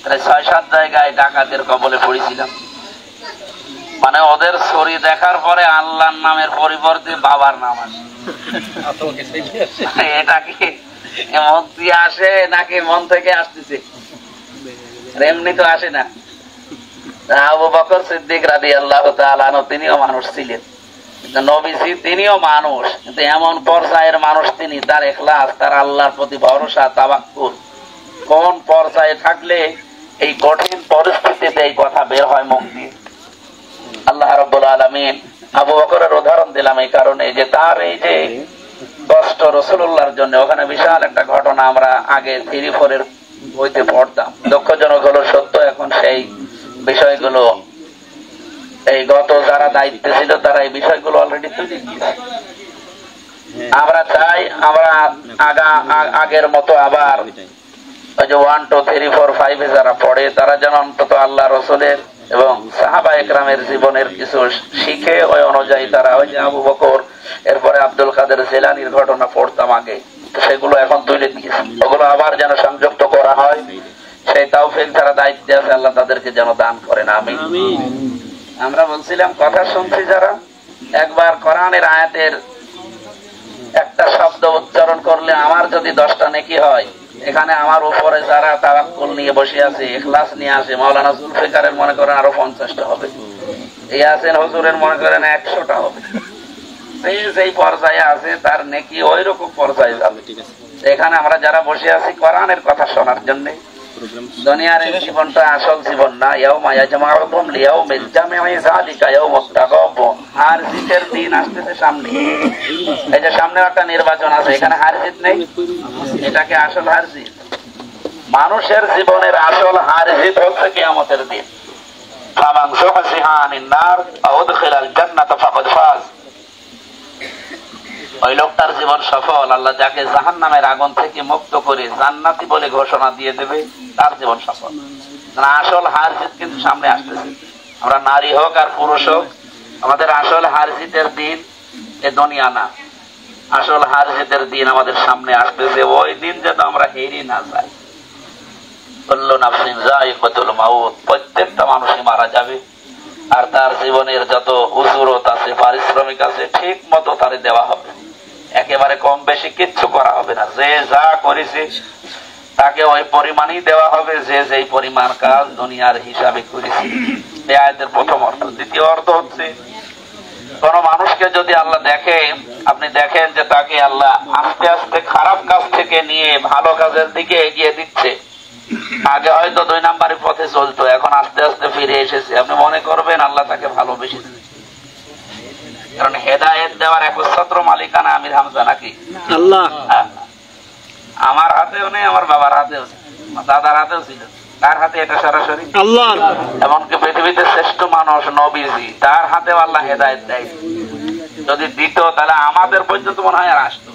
প্রায় 6-7 জায়গায় ডাকাতের কবলে পড়েছিলাম। মানে ওদের ছড়ি দেখার পরে আল্লাহর নামের পরিবর্তে বাবার নাম আসে। এটা কি মন দিয়ে আসে নাকি মন থেকে আসতেছে? এমনি তো আসে না। আবু বকর সিদ্দিক রাদিয়াল্লাহু তাআলা আনহু তিনিও মানুষ ছিলেন, কিন্তু নবীজি তিনিও মানুষ, কিন্তু এমন পর্যায়ের মানুষ তিনি, তার ইখলাস, তার আল্লাহর প্রতি ভরসা, তাওয়াক্কুল কোন পর্যায়ে থাকলে এই কঠিন পরিস্থিতিতে এই কথা বের হয় মুখ দিয়ে। আল্লাহ রাব্বুল আলামিন আবু বকরের উদাহরণ দিলাম এই কারণে যে তার এই যে কষ্ট রাসূলুল্লাহর জন্য, ওখানে বিশাল একটা ঘটনা আমরা আগে 3-4 এর বইতে পড়তাম। দুঃখজনক হলো সত্য, এখন সেই বিষয়গুলো এই গত যারা দায়িত্বে ছিল তারা এই বিষয়গুলো অলরেডি তুলে দিয়েছে। আমরা চাই আমরা আগের মতো আবার ওই যে 1, 2, 3, 4, 5 এ যারা পড়ে তারা যেন অন্তত আল্লাহ রাসূলের এবং সাহাবায়ে কেরামের জীবনের কিছু শিখে ওই অনুযায়ী তারা, ওই যে আবু বকর, এরপরে আব্দুল কাদের জিলানীর ঘটনা পড়তাম আগে, সেগুলো এখন তুলে দিয়েছে, ওগুলো আবার যেন সংযুক্ত করা হয়। সেই তাওফিক যারা দায়িত্বে আছে আল্লাহ তাদেরকে যেন দান করেন, আমিন। আমরা বলছিলাম কথা শুনছি যারা, একবার কোরআনের আয়াতের একটা শব্দ উচ্চারণ করলে আমার যদি 10টা নেকি হয়, এখানে আমার উপরে যারা তাওয়াক্কুল নিয়ে বসে আছে, ইখলাস নিয়ে আসে, মাওলানা জুলফিকারের মনে করেন আরো 50টা হবে, ইয়াসিন হুজুরের মনে করেন 100টা হবে। সেই পর্যায়ে আছে তার নেকি ওই রকম পর্যায়ে যাবে। এখানে আমরা যারা বসে আছি কোরআনের কথা শোনার জন্য, দুনিয়ার এই জীবনটা আসল জীবন না। ইয়াউমা ইয়াজমাউকুম লিয়াউমিল জামঈ যালিকা ইয়াউমুত তাগাবুন, হার জিতের দিন আসতেছে সামনে। এই যে সামনে একটা নির্বাচন আছে, এখানে হার জিত নেই, এটাকে আসল হার জিত। মানুষের জীবনের আসল হার জিত হচ্ছে কিয়ামতের দিন। ফামান যুহজিহা আনিন নার ওয়া উদখিলাল জান্নাতা ফাকাদ ফাজ, ওই লোকটার জীবন সফল। আল্লাহ যাকে জাহান্নামের আগুন থেকে মুক্ত করে জান্নাতি বলে ঘোষণা দিয়ে দেবে, তার জীবন সফল। আসল হার জিত কিন্তু সামনে আসতেছে। আমরা নারী হোক আর পুরুষ হোক, আমাদের আসল হার জিতের দিন এ দুনিয়া না, আসল হার জিতের দিন আমাদের সামনে আসতেছে। ওই দিন যেন আমরা হেরি না যাই। কুল্লু নাফসিন যায়িকাতুল মাউত, প্রত্যেকটা মানুষই মারা যাবে, আর তার জীবনের যত উজুরত আছে, পারিশ্রমিক আছে, ঠিক মতো তারে দেওয়া হবে। একেবারে কম বেশি কিচ্ছু করা হবে না। যে যা করেছে তাকে ওই পরিমাণই দেওয়া হবে, যে যেই পরিমাণ কাজ দুনিয়ার হিসাবে করেছে। এই আয়াতের প্রথম অর্থ। দ্বিতীয় অর্থ হচ্ছে, কোন মানুষকে যদি আল্লাহ দেখে, আপনি দেখেন যে তাকে আল্লাহ আস্তে আস্তে খারাপ কাজ থেকে নিয়ে ভালো কাজের দিকে এগিয়ে দিচ্ছে। আগে হয়তো 2 নাম্বারের পথে চলতো, এখন আস্তে আস্তে ফিরে এসেছে, আপনি মনে করবেন আল্লাহ তাকে ভালোবেসেছে। কারণ হেদায়েত দেওয়ার একচ্ছত্র মালিকানা আমির হামজা নাকি আল্লাহ? আমার হাতেও নেই, আমার বাবার হাতেও নেই, আমার দাদার হাতেও ছিল। তার হাতে এটা সরাসরি আল্লাহ। এমনকি পৃথিবীতে শ্রেষ্ঠ মানুষ নবীজি, তার হাতেও আল্লাহ হেদায়েত দেয়। যদি দিত তাহলে আমাদের পর্যন্ত মনে হয় আর আসতো।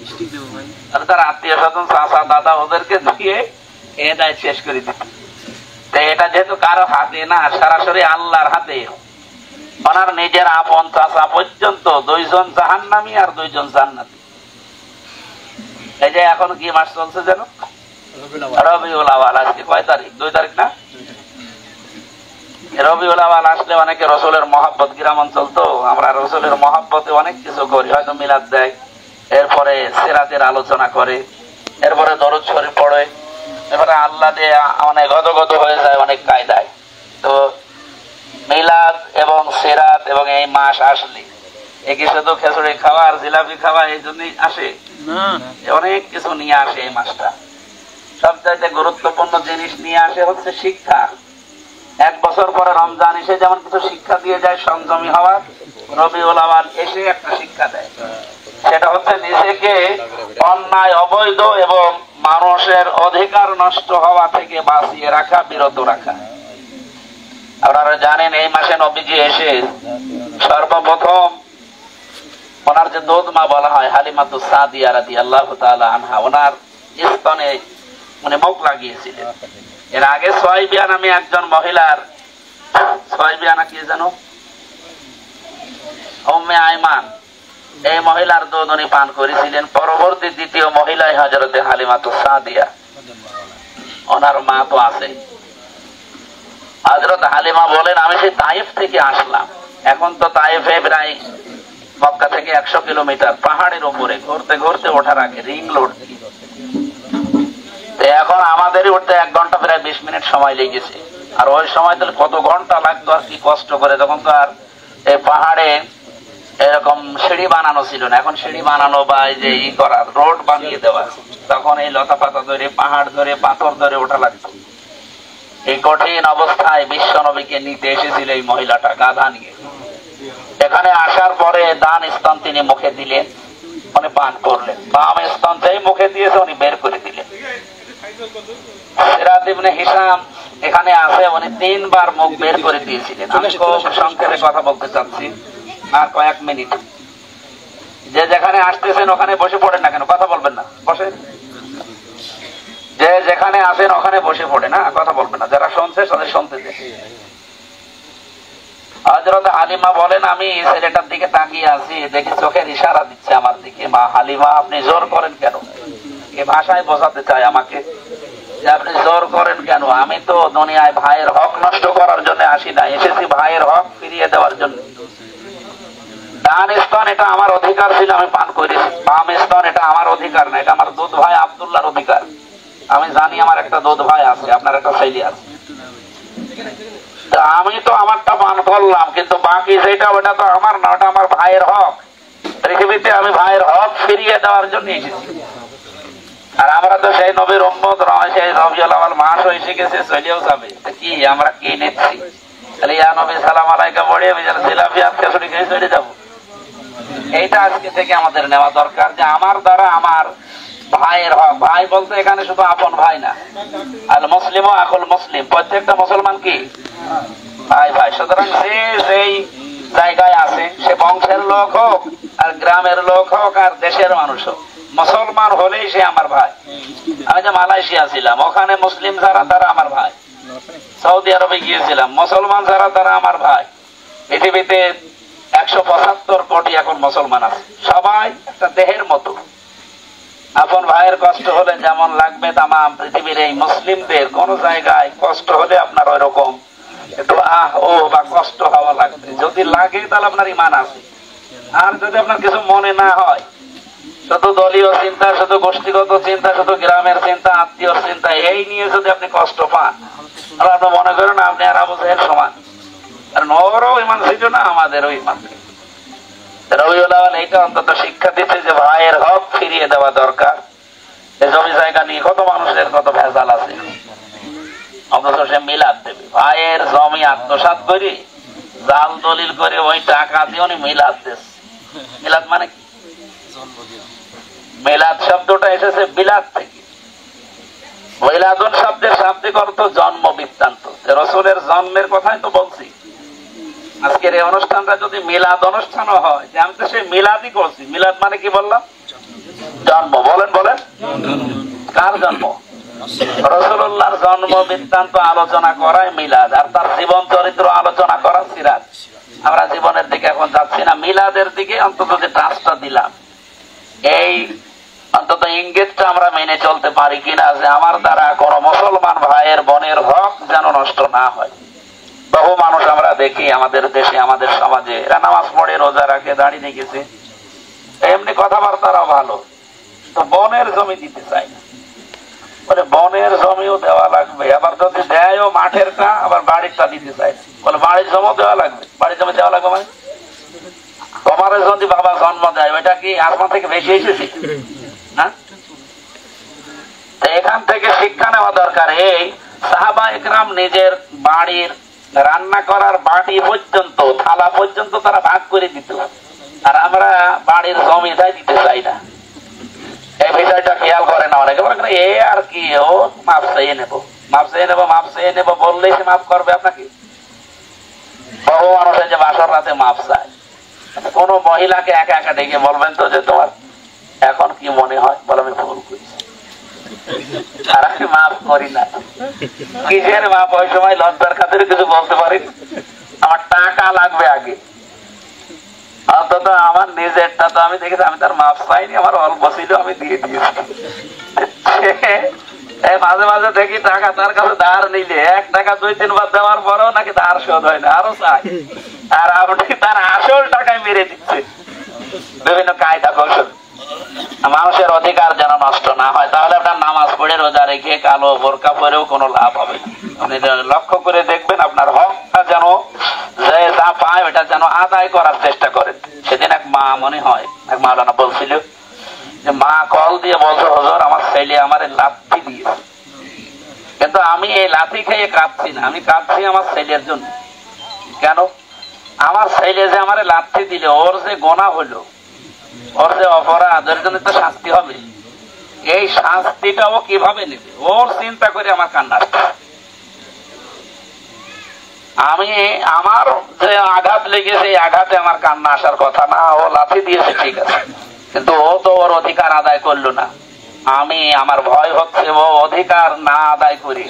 তাহলে তার আত্মীয় স্বজন, চাচা, দাদা, ওদেরকে দিয়ে হেদায়েত শেষ করে দিত। এটা যেহেতু কারো হাতে না, সরাসরি আল্লাহর হাতে। ওনার নিজের আপন চাচা পর্যন্ত 2 জন জাহান্নামী আর 2 জন জান্নাতি। এই যে এখন কি মাস চলছে যেন, রবিউল আউয়াল। আজকে কয় তারিখ? 2 তারিখ না? রবিউল আউয়াল আসলে অনেকে রাসূলের মহব্বত, গ্রাম অঞ্চল তো আমরা রাসূলের মহব্বতে অনেক কিছু করি, হয়তো মিলাদ দেয়, এরপরে সিরাতের আলোচনা করে, এরপরে দরুদ শরীফ পড়ে, এরপরে আল্লাহ দিয়ে অনেক গদগদ হয়ে যায় অনেক কায়দায়। তো মিলাদ এবং সিরাত এবং এই মাস আসলে একই শুধু খেচুড়ি খাওয়া আর জিলাপি খাওয়া এই জন্যই আসে না, অনেক কিছু নিয়ে আসে এই মাসটা। সবচাইতে গুরুত্বপূর্ণ জিনিস নিয়ে আসে হচ্ছে শিক্ষা। 1 বছর পরে রমজান এসে যেমন কিছু শিক্ষা দিয়ে যায় সংযমী হওয়ার, রবিউল আউয়াল এসে একটা শিক্ষা দেয়। সেটা হচ্ছে নিজেকে অন্যায়, অবৈধ এবং মানুষের অধিকার নষ্ট হওয়া থেকে বাঁচিয়ে রাখা, বিরত রাখা। আপনারা জানেন এই মাসে নবীজি এসে সর্বপ্রথম ওনার যে দুধ মা বলা হয় হালিমাতুস সাদিয়া রাদিয়াল্লাহু তাআলা আনহা, ওনার স্তনে উনি মুখ লাগিয়েছিলেন। এর আগে সুহাইবিয়া নামে একজন মহিলার, সুহাইবিয়া না কি জানো, উম্মে আইমান, এই মহিলার দুধ উনি পান করেছিলেন। পরবর্তী দ্বিতীয় মহিলাই হযরতে হালিমাতুস সাদিয়া, ওনার মা তো আছে। হযরত হালিমা বলেন আমি সেই তায়েফ থেকে আসলাম। এখন তো তায়েফে প্রায় মক্কা থেকে 100 কিলোমিটার, পাহাড়ের উপরে ঘুরতে ঘুরতে ওঠার আগে রিং লোড দিয়ে। এখন আমাদেরই উঠতে 1 ঘন্টা প্রায় 20 মিনিট সময় লেগেছে। আর ওই সময় তাহলে কত ঘন্টা লাগতো আর কি কষ্ট করে। তখন তো আর এই পাহাড়ে এরকম সিঁড়ি বানানো ছিল না। এখন সিঁড়ি বানানো বা এই যে ই করা রোড বানিয়ে দেওয়া, তখন এই লতা পাতা ধরে পাহাড় ধরে পাথর ধরে ওঠা লাগতো। এই কঠিন অবস্থায় বিশ্ব নবীকে নিতে এসেছিল এই মহিলাটা গাধা নিয়ে। এখানে আসার পরে ডান স্তন তিনি মুখে দিলেন, উনি পান করলেন। বাম স্তন যেই মুখে দিয়েছে উনি বের করে দিলেন। সিরাত ইবনে হিশাম এখানে আছে, উনি 3 বার মুখ বের করে দিয়েছিলেন। আমি খুব সংক্ষেপে কথা বলতে চাচ্ছি, আর কয়েক মিনিট। যে যেখানে আসতেছেন ওখানে বসে পড়েন না কেন, কথা বলবেন না, বসেন। যে যেখানে আছেন ওখানে বসে পড়ে না, কথা বলবেন না। যারা শুনছে তাদের শুনতে দেন। হযরত হালিমা বলেন আমি ছেলেটার দিকে তাকিয়ে আছি, দেখি চোখের ইশারা দিচ্ছে আমার দিকে, মা হালিমা আপনি জোর করেন কেন? এই ভাষায় বোঝাতে চায় আমাকে যে আপনি জোর করেন কেন? আমি তো দুনিয়ায় ভাইয়ের হক নষ্ট করার জন্য আসি না, এসেছি ভাইয়ের হক ফিরিয়ে দেওয়ার জন্য। ডান স্তন এটা আমার অধিকার ছিল, আমি পান করেছি। বাম স্তন এটা আমার অধিকার না, এটা আমার দুধ ভাই আব্দুল্লাহর অধিকার। আমি জানি আমার একটা দুধ ভাই আছে, আপনার একটা ছেলে আছে। আমি তো আমারটা পান করলাম, কিন্তু বাকি যেটা ওটা তো আমার না, ওটা আমার ভাইয়ের হক। পৃথিবীতে আমি ভাইয়ের হক ফিরিয়ে দেওয়ার জন্য এসেছি। আর আমরা তো সেই নবীর উম্মত নয়, সেই রবিউল আউয়াল মাস এসে গেছে, চলেও যাবে। কি আমরা কি নিচ্ছি? তাহলে ইয়া নবী সালাম আলাইকা পড়ে আমি যেন জিলাপি আজকে ছুটি খেয়ে চলে যাবো। এইটা আজকে থেকে আমাদের নেওয়া দরকার যে আমার দ্বারা আমার ভাইয়ের হক। ভাই বলতে এখানে শুধু আপন ভাই না, আল মুসলিম ও আকুল মুসলিম, প্রত্যেকটা মুসলমান কি ভাই ভাই। সুতরাং যে যেই জায়গায় আছে, সে বংশের লোক হোক আর গ্রামের লোক হোক আর দেশের মানুষ হোক, মুসলমান হলেই সে আমার ভাই। আমি যে মালয়েশিয়া ছিলাম, ওখানে মুসলিম যারা তারা আমার ভাই। সৌদি আরবে গিয়েছিলাম, মুসলমান যারা তারা আমার ভাই। পৃথিবীতে 175 কোটি এখন মুসলমান আছে, সবাই একটা দেহের মতো। আপন ভাইয়ের কষ্ট হলে যেমন লাগবে তামাম পৃথিবীর এই মুসলিমদের কোন জায়গায় কষ্ট হলে আপনার ওই রকম একটু আহ ও বা কষ্ট হওয়া লাগবে। যদি লাগে তাহলে আপনার ঈমান আছে। আর যদি আপনার কিছু মনে না হয়, শুধু দলীয় চিন্তা, শুধু গোষ্ঠীগত চিন্তা, শুধু গ্রামের চিন্তা, আত্মীয় চিন্তা, এই নিয়ে যদি আপনি কষ্ট পান, তাহলে আপনি মনে করেন আপনি আর আবু জাহেল সমান। কারণ ওরও ঈমান ছিল না, আমাদেরও ঈমান ছিল। রবিউল আউয়াল এইটা অন্তত শিক্ষা দিচ্ছে যে ভাইয়ের হক ফিরিয়ে দেওয়া দরকার। এই জমি জায়গা নিয়ে কত মানুষের কত ভেজাল আছে, অথচ সে মিলাদ দেবে। ভাইয়ের জমি আত্মসাৎ করে জাল দলিল করে ওই টাকা দিয়ে উনি মিলাদ দিচ্ছে। মিলাদ মানে কি? মিলাদ শব্দটা এসেছে বিলাদ থেকে। মিলাদুন শব্দের শাব্দিক অর্থ জন্ম বৃত্তান্ত। রাসূলের জন্মের কথাই তো বলছি। আজকের এই অনুষ্ঠানটা যদি মিলাদ অনুষ্ঠানও হয়, যে আমি তো সেই মিলাদই করছি। মিলাদ মানে কি বললাম? জন্ম। বলেন বলেন, কার জন্ম? রাসূলুল্লাহর জন্ম বৃত্তান্ত আলোচনা করাই মিলাদ, আর তার জীবন চরিত্র আলোচনা করা সিরাত। আমরা জীবনের দিকে এখন যাচ্ছি না, মিলাদের দিকে অন্তত যে টাচটা দিলাম, এই অন্তত ইঙ্গিতটা আমরা মেনে চলতে পারি কিনা যে আমার দ্বারা কোন মুসলমান ভাইয়ের বোনের হক যেন নষ্ট না হয়। বহু মানুষ আমরা দেখি আমাদের দেশে, আমাদের সমাজে, এরা নামাজ পড়ে, রোজা রাখে, দাড়ি রেখেছে, এমনি কথাবার্তারাও ভালো, তো বনের জমি দিতে চায় না। বলে বনের জমিও দেওয়া লাগবে, আবার যদি দেয়ও মাঠেরটা, আবার বাড়িরটা দিতে চায়। বলে বাড়ির জমিও দেওয়া লাগবে। বাড়ির জমি দেওয়া লাগবে মানে তোমার যদি বাবা জন্ম দেয়, ওইটা কি আসমান থেকে বেশি এসেছে না? এখান থেকে শিক্ষা নেওয়া দরকার। এই সাহাবা ইকরাম নিজের বাড়ির রান্না করার বাটি পর্যন্ত, থালা পর্যন্ত তারা ভাগ করে দিত, আর আমরা বাড়ির জমিটাই দিতে চাই না। এই বিষয়টা খেয়াল করে না অনেকে। বলে এ আর কি, ও মাপ চেয়ে নেবো, মাপ চেয়ে নেবো, মাপ চেয়ে নেবো বললেই সে মাফ করবে আপনাকে। বহু মানুষের যে বাসর রাতে মাপ চায়। কোন মহিলাকে একা একা ডেকে বলবেন তো যে তোমার এখন কি মনে হয়? বলে আমি ভুল করেছি, আর আমি মাফ করি না। কিসের মাপ? ওই সময় লজ্জার খাতিরে কিছু বলতে পারি, আমার টাকা লাগবে আগে। অন্তত আমার নিজেরটা তো আমি দেখেছি, আমি তার মাপ চাইনি, আমার অল্প ছিল, আমি দিয়ে দিয়েছি। এই মাঝে মাঝে দেখি টাকা তার কাছে ধার নিলে 1 টাকা 2-3 বার দেওয়ার পরেও নাকি ধার শোধ হয় না, আরো চাই। আর আপনি তার আসল টাকায় মেরে দিচ্ছে বিভিন্ন কায়দা কৌশল। মানুষের অধিকার যেন নষ্ট না হয়, তাহলে আপনার নামাজ পড়ে রোজা রেখে কালো বোরকা পরেও কোনো লাভ হবে না। আপনি লক্ষ্য করে দেখবেন আপনার হকটা যেন যে যা পায় ওটা যেন আদায় করার চেষ্টা করেন। সেদিন এক মা মনে হয় এক মাওলানা বলছিল যে মা কল দিয়ে বলছে, হুজুর আমার ছেলে আমার লাথি দিয়েছে, কিন্তু আমি এই লাথি খেয়ে কাঁদছি না, আমি কাঁদছি আমার ছেলের জন্য। কেন? আমার ছেলে যে আমার লাথি দিলে ওর যে গোনা হলো, ওর যে অপরাধ, ওর জন্য তো শাস্তি হবে। এই শাস্তিটাও কিভাবে নেবে ওর চিন্তা করে আমার কান্না। আমি আমার যে আঘাত লেগেছে এই আঘাতে আমার কান্না আসার কথা না। ও লাথি দিয়েছে ঠিক আছে, কিন্তু ও তো ওর অধিকার আদায় করলো না। আমি আমার ভয় হচ্ছে ও অধিকার না আদায় করি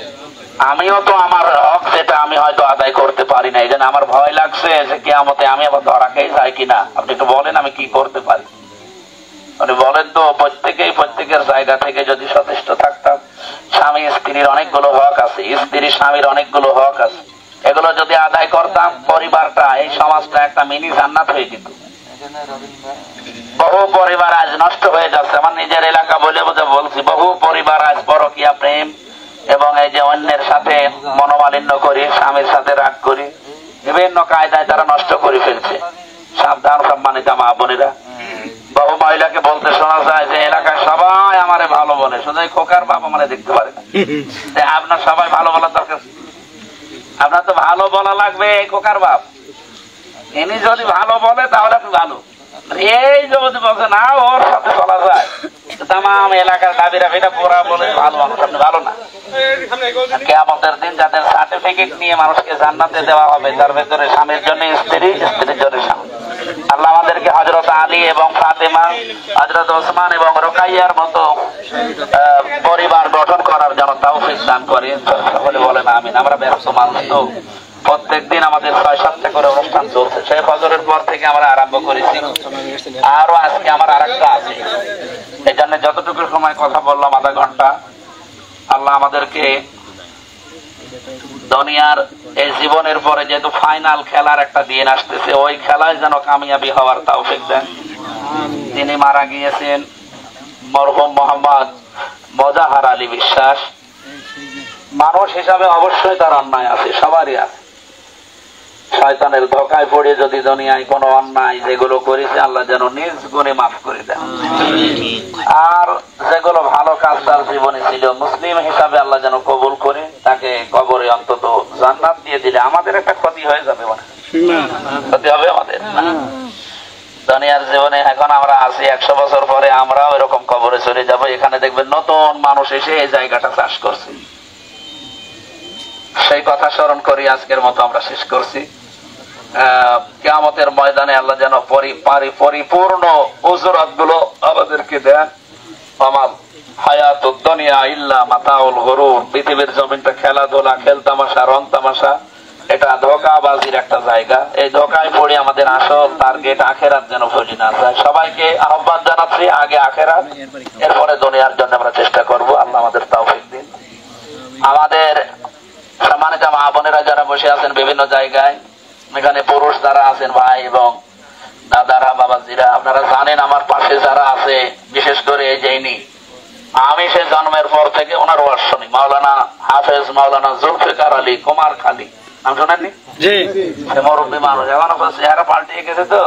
আমিও তো আমার হক যেটা আমি হয়তো আদায় করতে পারি না, এই জন্য আমার ভয় লাগছে যে কিয়ামতে আমি আবার ধরা খেয়ে যাই কিনা। আপনি একটু বলেন আমি কি করতে পারি? আপনি বলেন তো। প্রত্যেকের জায়গা থেকে যদি সচেষ্ট থাকতাম, স্বামী স্ত্রীর অনেকগুলো হক আছে, স্ত্রী স্বামীর অনেকগুলো হক আছে, এগুলো যদি আদায় করতাম পরিবারটা, এই সমাজটা একটা মিনি জান্নাত হয়ে যেত। বহু পরিবার আজ নষ্ট হয়ে যাচ্ছে। আমার নিজের এলাকা বলে বলছি, বহু পরিবার আজ পরকীয়া প্রেম এবং এই যে অন্যের সাথে মনোমালিন্য করি, স্বামীর সাথে রাগ করি, বিভিন্ন কায়দায় তারা নষ্ট করে ফেলছে। সাবধান সম্মানিত মা বোনেরা। বহু মহিলাকে বলতে শোনা যায় যে এলাকায় সবাই আমারে ভালো বলে, শুধু খোকার বাপ আমারে দেখতে পারে না। আপনার সবাই ভালো বলার দরকার, আপনার তো ভালো বলা লাগবে। এই খোকার বাপ ইনি যদি ভালো বলে তাহলে আপনি ভালো, এই যদি বলছে না ওর সাথে চলা যায়, তাম এলাকার দাবিরা এটা পুরা বলে ভালো মানুষ, আপনি ভালো না। কিয়ামতের দিন যাদের সার্টিফিকেট নিয়ে মানুষকে জান্নাতে দেওয়া হবে, তার ভেতরে স্বামীর জন্য স্ত্রী, স্ত্রীর জন্য স্বামী। আল্লাহ আমাদেরকে হযরত আলী এবং ফাতেমা, হযরত ওসমান এবং রুকাইয়ার মতো পরিবার গঠন করার জন্য তৌফিক দান করেন। সকলে বলেন আমিন। আমরা ব্যস্ত মানুষ তো, প্রত্যেকদিন আমাদের 6-7টা করে অনুষ্ঠান চলছে। সেই ফজরের পর থেকে আমরা আরম্ভ করেছি, আরো আজকে আমার আরেকটা আছে। এই জন্য যতটুকু সময় কথা বললাম, আধা ঘন্টা, আল্লাহ আমাদেরকে দুনিয়ার এই জীবনের পরে যেহেতু ফাইনাল খেলার একটা দিন আসতেছে, ওই খেলায় যেন কামিয়াবি হওয়ার তৌফিক দেন। তিনি মারা গিয়েছেন মরহুম মোহাম্মদ মোজাহার আলী বিশ্বাস। মানুষ হিসাবে অবশ্যই তার অন্যায় আছে, সবারই আছে। শয়তানের ধোকায় পড়ে যদি দুনিয়ায় কোনো অন্যায় যেগুলো করেছে আল্লাহ যেন নিজ গুণে মাফ করে দেন, আর যেগুলো ভালো কাজ তার জীবনে ছিল মুসলিম হিসাবে আল্লাহ যেন কবুল করে তাকে কবরে অন্তত জান্নাত দিয়ে দিলে আমাদের একটা ক্ষতি হয়ে যাবে, মানে ক্ষতি হবে আমাদের না। দুনিয়ার জীবনে এখন আমরা আছি, 100 বছর পরে আমরাও এরকম কবরে চলে যাব। এখানে দেখবেন নতুন মানুষ এসে এই জায়গাটা চাষ করছে। সেই কথা স্মরণ করি আজকের মতো আমরা শেষ করছি। কিয়ামতের ময়দানে আল্লাহ যেন পরিপূর্ণ উজরাত গুলো আমাদেরকে দেন। আমার হায়াতুদ দুনিয়া ইল্লা মাতাউল গুরুর, পৃথিবীর জমিনটা খেলাধুলা, খেল তামাশা, রং তামাশা, এটা ধোঁকাবাজির একটা জায়গা। এই ধোঁকায় পড়ে আমাদের আসল টার্গেট আখেরাত যেন ভুলি না যায়। সবাইকে আহ্বান জানাচ্ছি, আগে আখেরাত, এরপরে দুনিয়ার জন্য আমরা চেষ্টা করব। আল্লাহ আমাদের তৌফিক দিন। আমাদের সম্মানিত মা বোনেরা যারা বসে আছেন বিভিন্ন জায়গায়, এখানে পুরুষ যারা আছেন ভাই এবং দাদারা, বাবাজিরা, আপনারা জানেন আমার পাশে যারা আছে, বিশেষ করে এই যে আমি সে জন্মের পর থেকে ওনার ওয়াজ শুনি, মাওলানা হাফেজ মাওলানা জুলফিকার আলী কুমারখালী, নাম শোনেননি? মুরব্বী মানুষ, এখন চেহারা পাল্টিয়ে গেছে তো।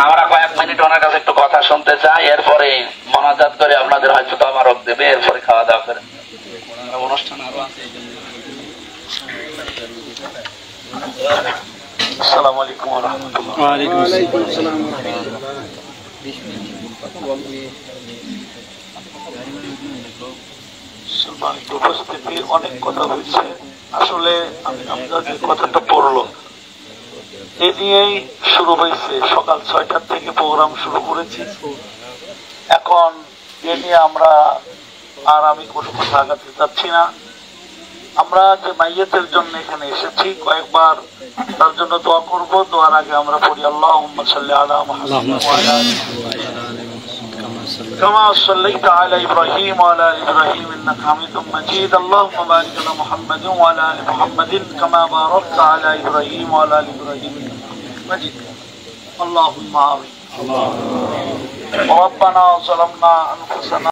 আমরা কয়েক মিনিট ওনার কাছে একটু কথা শুনতে চাই, এরপরে মোনাজাত করে আপনাদের হয়তো তবারক দেবে, এরপরে খাওয়া দাওয়া করে অনুষ্ঠান আরো আছে। আসসালামু আলাইকুম ওয়া রাহমাতুল্লাহ। ওয়া আলাইকুম আসসালাম। সম্মানিত উপস্থিতি, অনেক কথা হয়েছে। আসলে আমরা যে কথাটা পড়লো এ নিয়েই শুরু হয়েছে। সকাল 6টার থেকে প্রোগ্রাম শুরু করেছি। এখন এ নিয়ে আমি কোনো কথা আগাতে চাচ্ছি না। আমরা যে মাইয়াতের জন্য এখানে এসেছি, কয়েকবার তার জন্য দোয়া করব। দোয়ার আগে আমরা পড়ি আল্লাহুম্মা সাল্লি আলা মুহাম্মাদ ওয়া আলা আলি মুহাম্মাদ। कमा सल्लैता अला इब्राहीम व अला इब्राहीम इन्नका हमीदुम मजीद। अल्लाहुम्मा बारिक अला मुहम्मद व अला आलि मुहम्मद कमा बारकता अला इब्राहीम व अला आलि इब्राहीम इन्नका हमीदुम मजीद। अल्लाहुम्मा आमीन। रब्बना ज़लमना अनफुसना